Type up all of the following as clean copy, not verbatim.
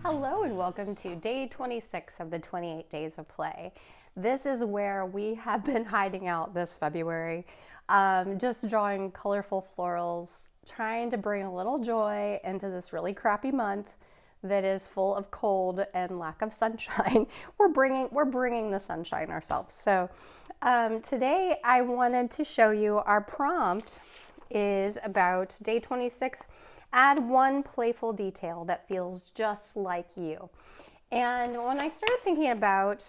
Hello and welcome to day 26 of the 28 days of play. This is where we have been hiding out this February, just drawing colorful florals, trying to bring a little joy into this really crappy month that is full of cold and lack of sunshine. We're bringing the sunshine ourselves. So today I wanted to show you our prompt is about day 26. Add one playful detail that feels just like you. And when I started thinking about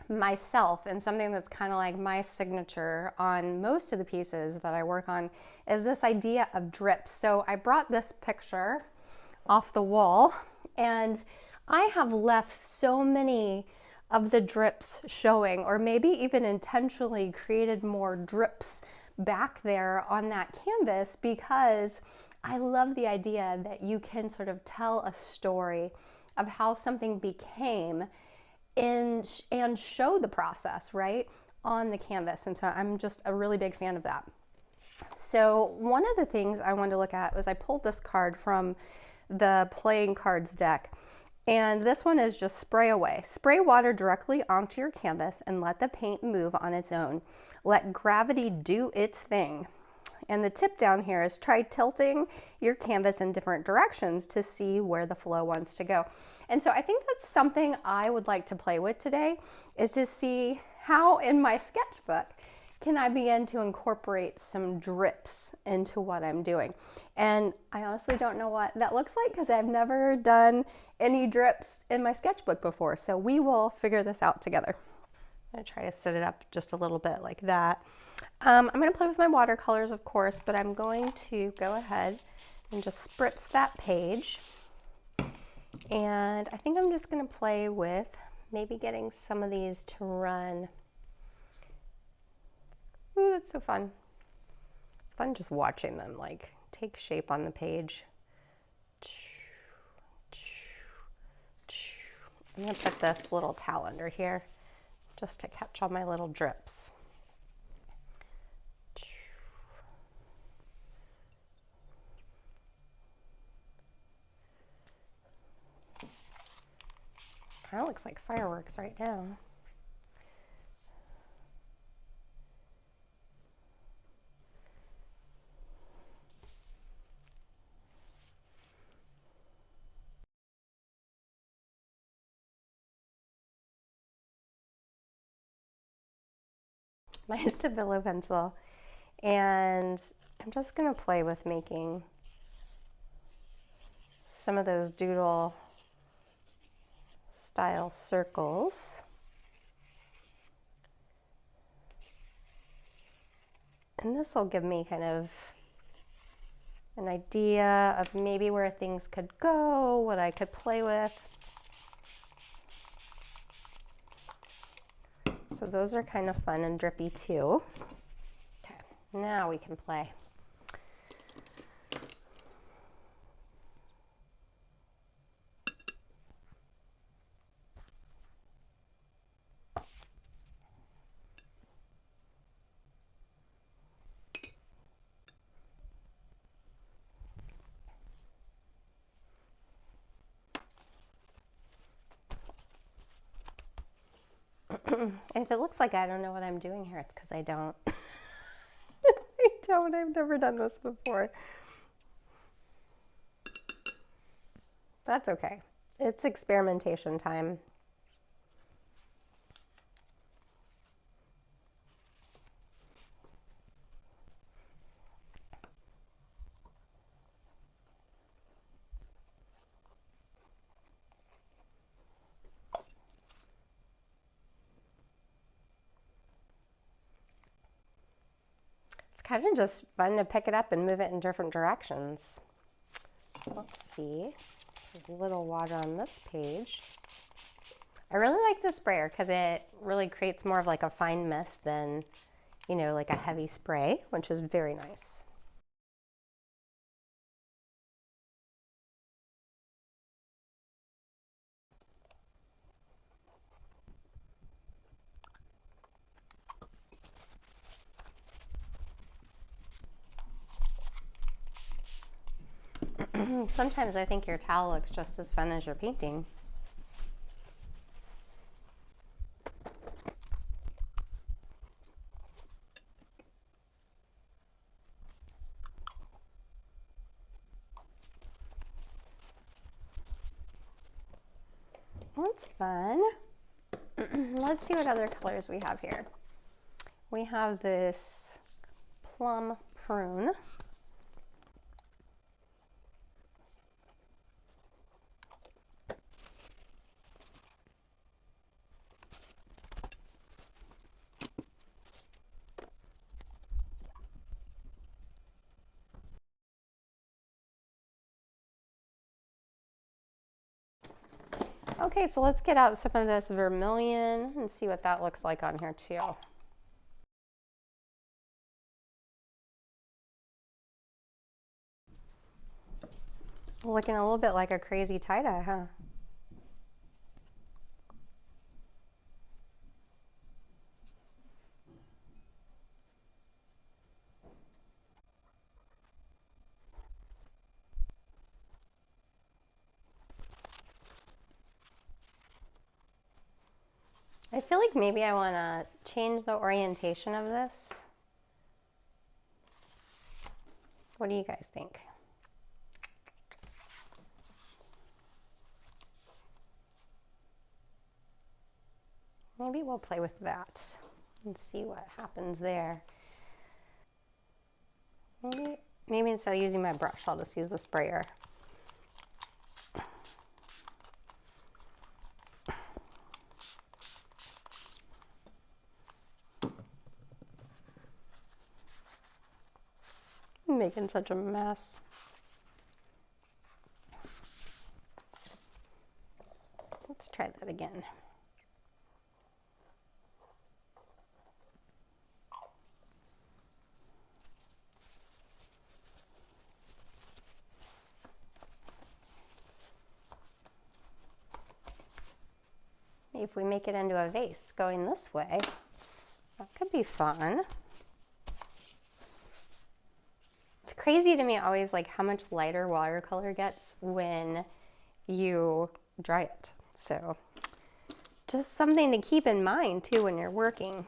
myself and something that's kind of like my signature on most of the pieces that I work on is this idea of drips. So I brought this picture off the wall and I have left so many of the drips showing, or maybe even intentionally created more drips back there on that canvas because I love the idea that you can sort of tell a story of how something became and show the process, right, on the canvas. And so I'm just a really big fan of that. So one of the things I wanted to look at was I pulled this card from the Playing Cards deck. And this one is just spray away. Spray water directly onto your canvas and let the paint move on its own. Let gravity do its thing. And the tip down here is try tilting your canvas in different directions to see where the flow wants to go. And so I think that's something I would like to play with today, is to see how in my sketchbook can I begin to incorporate some drips into what I'm doing. And I honestly don't know what that looks like because I've never done any drips in my sketchbook before. So we will figure this out together. I'm gonna try to set it up just a little bit like that. I'm going to play with my watercolors, of course, but I'm going to go ahead and just spritz that page. And I think I'm just going to play with maybe getting some of these to run. Ooh, that's so fun. It's fun just watching them like take shape on the page. I'm going to put this little towel under here just to catch all my little drips. Kind of looks like fireworks right now. My Stabillo pencil, and I'm just going to play with making some of those doodle style circles. And this will give me kind of an idea of maybe where things could go, what I could play with. So those are kind of fun and drippy too. Okay, now we can play. If it looks like I don't know what I'm doing here, it's because I don't. I've never done this before. That's okay. It's experimentation time. Kind of just fun to pick it up and move it in different directions. Let's see. There's a little water on this page. I really like this sprayer because it really creates more of like a fine mist than, you know, like a heavy spray, which is very nice. Sometimes I think your towel looks just as fun as your painting. That's fun. Let's see what other colors we have here. We have this plum prune. Okay, so let's get out some of this vermilion and see what that looks like on here too. Looking a little bit like a crazy tie-dye, huh? I feel like maybe I want to change the orientation of this. What do you guys think? Maybe we'll play with that and see what happens there. Maybe instead of using my brush, I'll just use the sprayer. I'm making such a mess. Let's try that again. If we make it into a vase going this way, that could be fun. It's crazy to me always like how much lighter watercolor gets when you dry it. So just something to keep in mind too when you're working.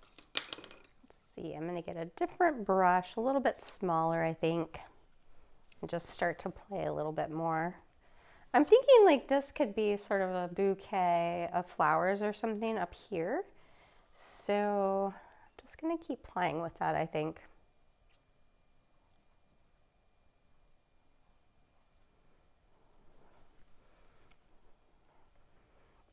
Let's see, I'm gonna get a different brush, a little bit smaller I think, and just start to play a little bit more. I'm thinking like this could be sort of a bouquet of flowers or something up here. So I'm just gonna keep playing with that, I think.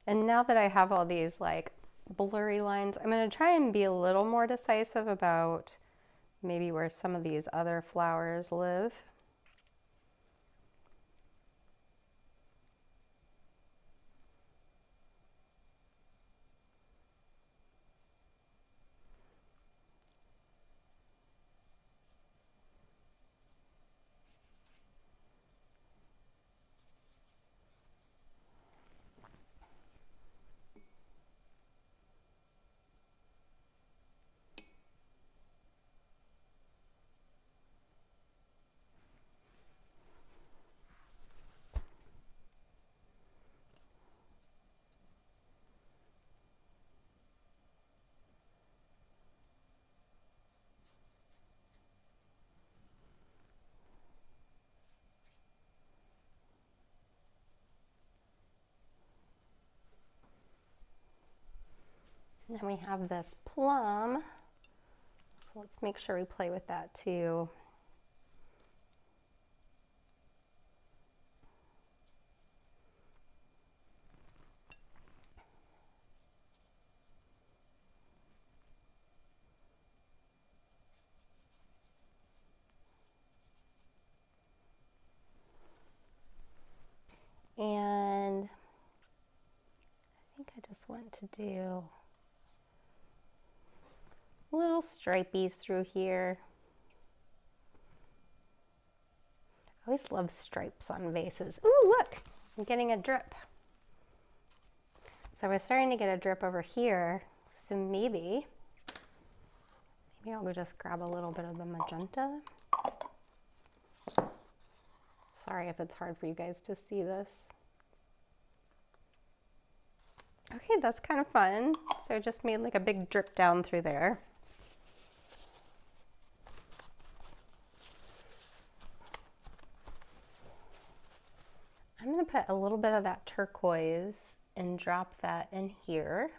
And now that I have all these like blurry lines, I'm gonna try and be a little more decisive about maybe where some of these other flowers live. And then we have this plum. So let's make sure we play with that too. And I think I just want to do little stripies through here. I always love stripes on vases. Ooh, look, I'm getting a drip. So we're starting to get a drip over here. So maybe I'll go just grab a little bit of the magenta. Sorry if it's hard for you guys to see this. Okay, that's kind of fun. So I just made like a big drip down through there. I'm going to put a little bit of that turquoise and drop that in here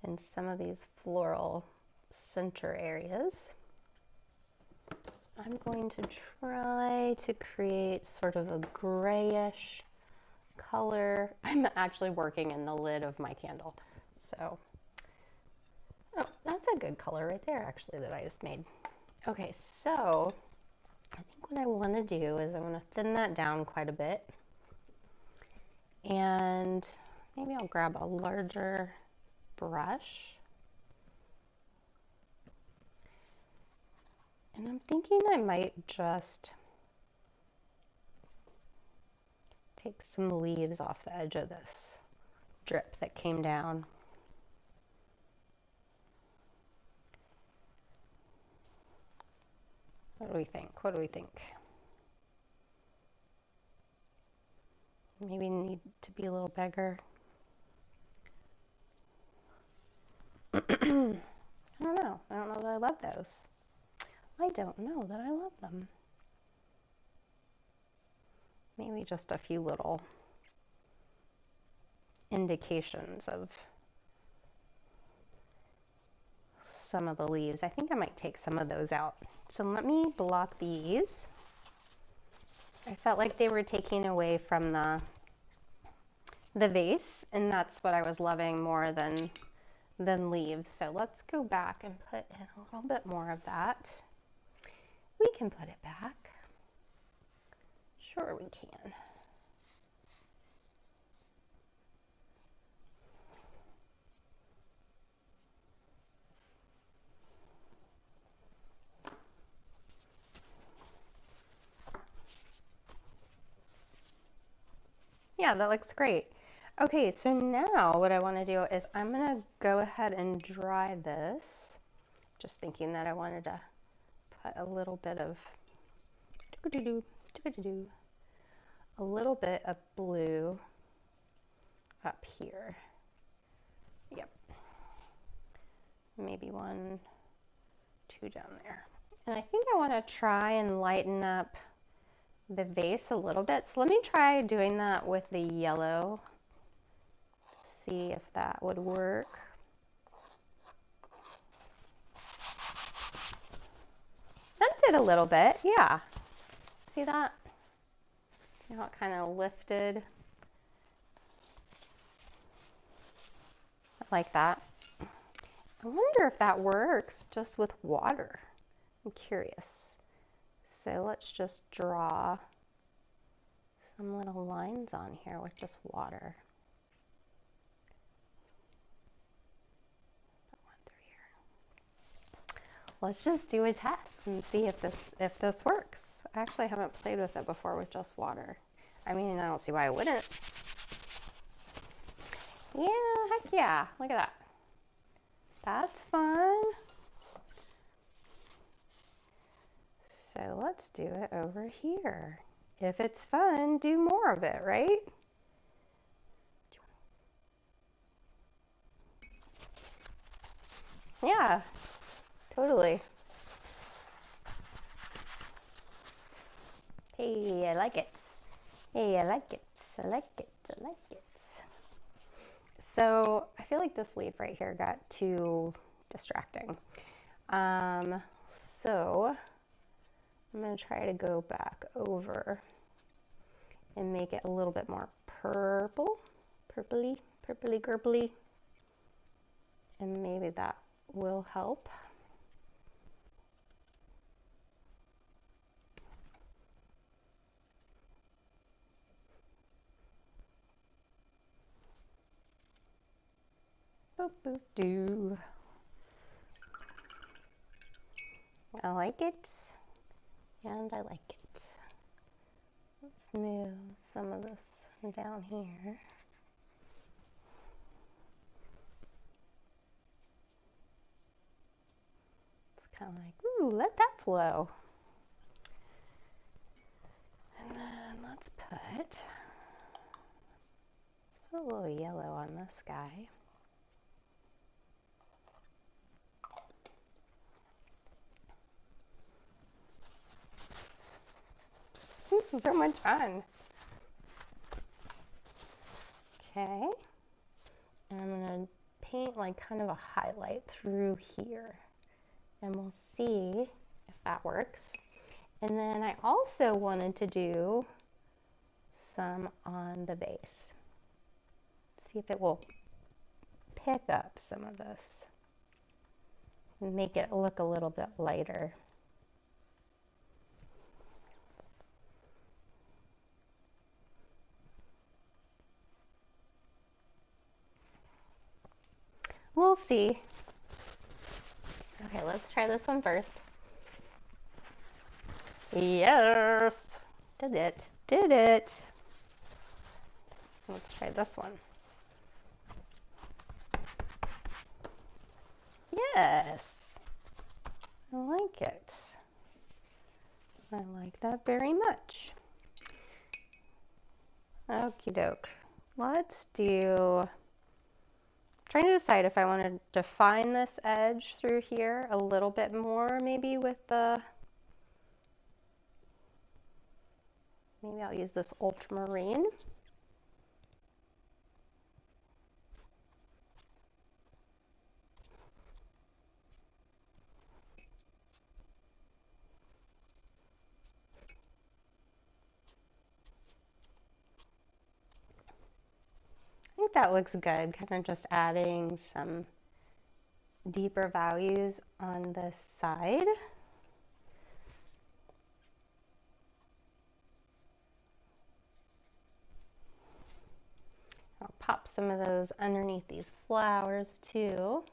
in some of these floral center areas. I'm going to try to create sort of a grayish color. I'm actually working in the lid of my candle. So, oh, that's a good color right there actually that I just made. Okay, so I think what I want to do is I want to thin that down quite a bit. And maybe I'll grab a larger brush. And I'm thinking I might just take some leaves off the edge of this drip that came down. What do we think? What do we think? Maybe need to be a little bigger. I don't know. I don't know that I love those. I don't know that I love them. Maybe just a few little indications of some of the leaves. I think I might take some of those out. So let me blot these. I felt like they were taking away from the vase, and that's what I was loving more than leaves. So let's go back and put in a little bit more of that. We can put it back. Sure we can. Yeah, that looks great. Okay, so now what I want to do is I'm going to go ahead and dry this. Just thinking that I wanted to put a little bit of a little bit of blue up here. Yep. Maybe 1, 2 down there. And I think I want to try and lighten up the vase a little bit. So let me try doing that with the yellow. See if that would work. That did a little bit, yeah. See that? See how it kind of lifted? I like that. I wonder if that works just with water. I'm curious. So let's just draw some little lines on here with just water. Let's just do a test and see if this works. I actually haven't played with it before with just water. I mean, I don't see why I wouldn't. Yeah, heck yeah, look at that. That's fun. So let's do it over here. If it's fun, do more of it, right? Yeah, totally. Hey, I like it. Hey, I like it. I like it. I like it. So I feel like this leaf right here got too distracting. So I'm going to try to go back over and make it a little bit more purple, purpley, purpley, and maybe that will help. Boop, boop, doo. I like it, and I like it. Let's move some of this down here. It's kind of like, ooh, let that flow. let's put a little yellow on this guy. This is so much fun. Okay, and I'm gonna paint like kind of a highlight through here, and we'll see if that works. And then I also wanted to do some on the vase. See if it will pick up some of this and make it look a little bit lighter. We'll see. Okay, let's try this one first. Yes, did it, did it. Let's try this one. Yes, I like it. I like that very much. Okie doke. Let's do, trying to decide if I want to define this edge through here a little bit more, maybe with the, maybe I'll use this ultramarine. I think that looks good, kind of just adding some deeper values on this side. I'll pop some of those underneath these flowers too.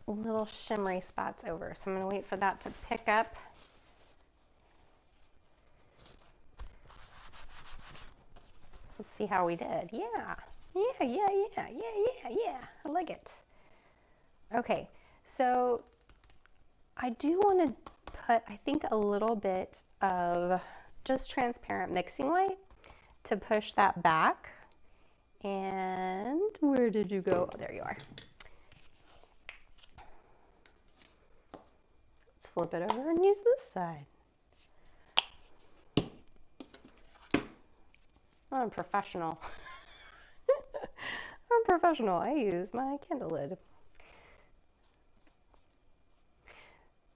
Little shimmery spots over, so I'm going to wait for that to pick up. Let's see how we did. Yeah. I like it. Okay, so I do want to put, I think, a little bit of just transparent mixing white to push that back. And where did you go? Oh, there you are. Let's flip it over and use this side. I'm a professional. I'm a professional. I use my candle lid.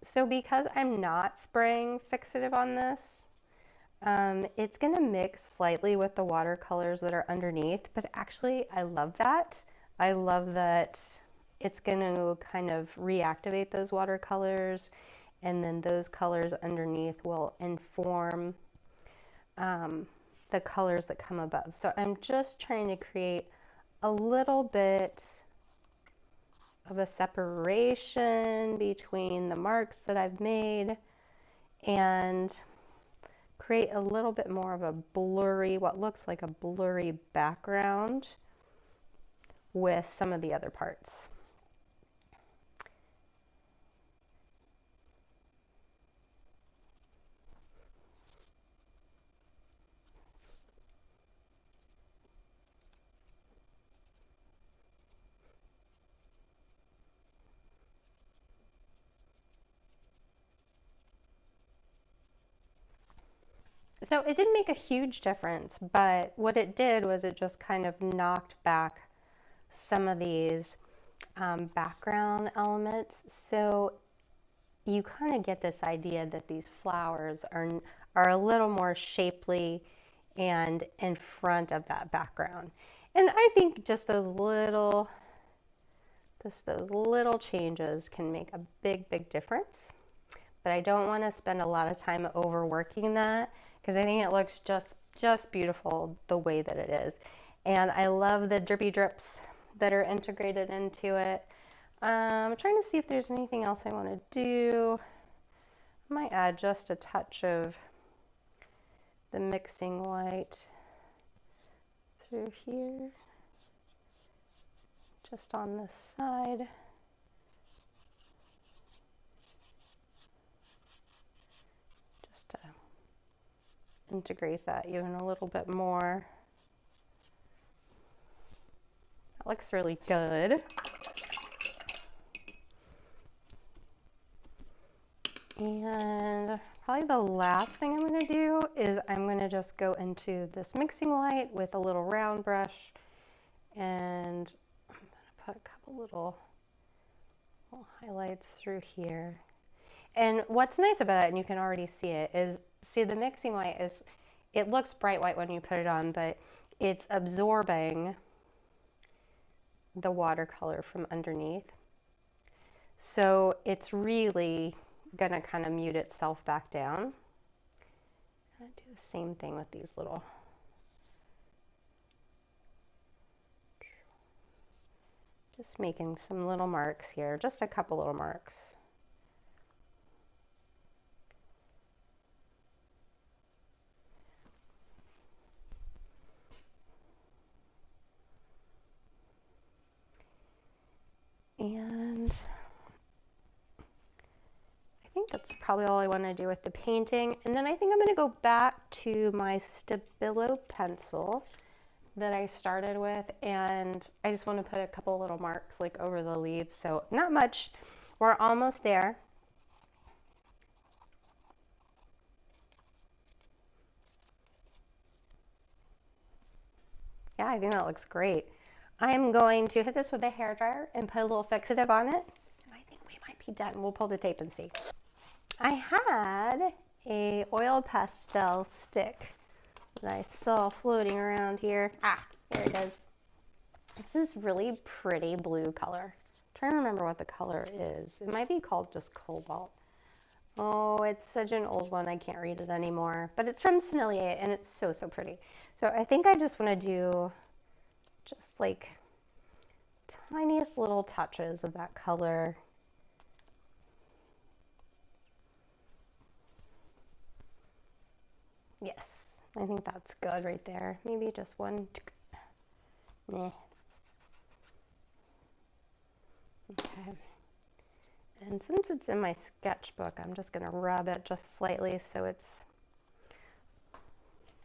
So because I'm not spraying fixative on this, it's going to mix slightly with the watercolors that are underneath, but actually I love that. I love that it's going to kind of reactivate those watercolors, and then those colors underneath will inform the colors that come above. So I'm just trying to create a little bit of a separation between the marks that I've made and create a little bit more of a blurry, what looks like a blurry background with some of the other parts. So it didn't make a huge difference, but what it did was it just kind of knocked back some of these background elements. So you kind of get this idea that these flowers are a little more shapely and in front of that background. And I think just those little changes can make a big difference. But I don't want to spend a lot of time overworking that, because I think it looks just beautiful the way that it is. And I love the drippy drips that are integrated into it. I'm trying to see if there's anything else I want to do. I might add just a touch of the mixing white through here, just on this side. integrate that even a little bit more. That looks really good. And probably the last thing I'm going to do is I'm going to just go into this mixing white with a little round brush, and I'm going to put a couple little highlights through here. And what's nice about it, and you can already see it, is see the mixing white is, it looks bright white when you put it on, but it's absorbing the watercolor from underneath. So it's really gonna kind of mute itself back down. I'm gonna do the same thing with these little, just making some little marks here, just a couple little marks. And I think that's probably all I want to do with the painting. And then I think I'm going to go back to my Stabillo pencil that I started with, and I just want to put a couple little marks like over the leaves. So not much. We're almost there. Yeah, I think that looks great. I'm going to hit this with a hairdryer and put a little fixative on it. And I think we might be done. We'll pull the tape and see. I had a oil pastel stick that I saw floating around here. Ah, here it is. It's this really pretty blue color. I'm trying to remember what the color is. It might be called just Cobalt. Oh, it's such an old one. I can't read it anymore. But it's from Sennelier, and it's so, so pretty. So I think I just want to do just like tiniest little touches of that color. Yes, I think that's good right there. Maybe just one. Nah. Okay. And since it's in my sketchbook, I'm just going to rub it just slightly so it's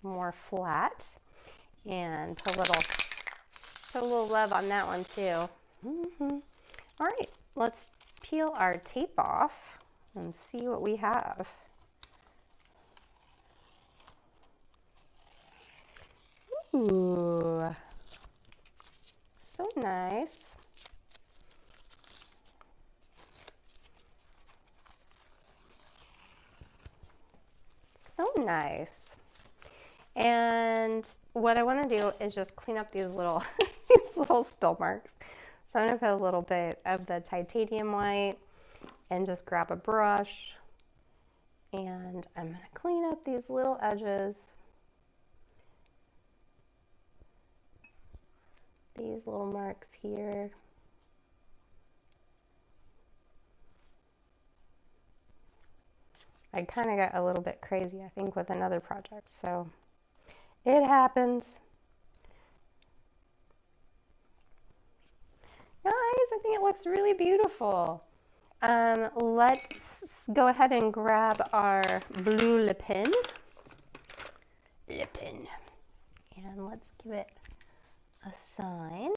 more flat, and put a little love on that one too. All right, let's peel our tape off and see what we have. Ooh, so nice. So nice. And what I want to do is just clean up these little these little spill marks. So I'm going to put a little bit of the titanium white and just grab a brush, and I'm going to clean up these little edges. These little marks here. I kind of got a little bit crazy, I think, with another project, so it happens. Guys, I think it looks really beautiful. Let's go ahead and grab our blue lip pen. And let's give it a sign.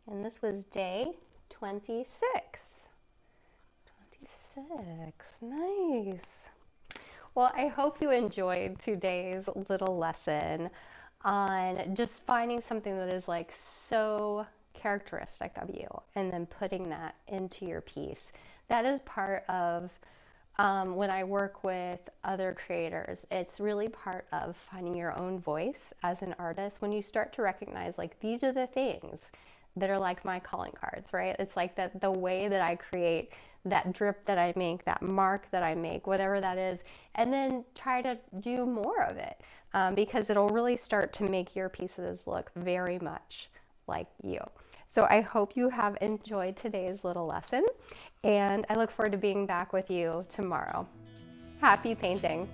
And this was day 26. 26, nice. Well, I hope you enjoyed today's little lesson on just finding something that is like so characteristic of you and then putting that into your piece. That is part of when I work with other creators, it's really part of finding your own voice as an artist. When you start to recognize like these are the things that are like my calling cards, right? It's like that the way that I create, that drip that I make, that mark that I make, whatever that is, and then try to do more of it because it'll really start to make your pieces look very much like you. So I hope you have enjoyed today's little lesson, and I look forward to being back with you tomorrow. Happy painting!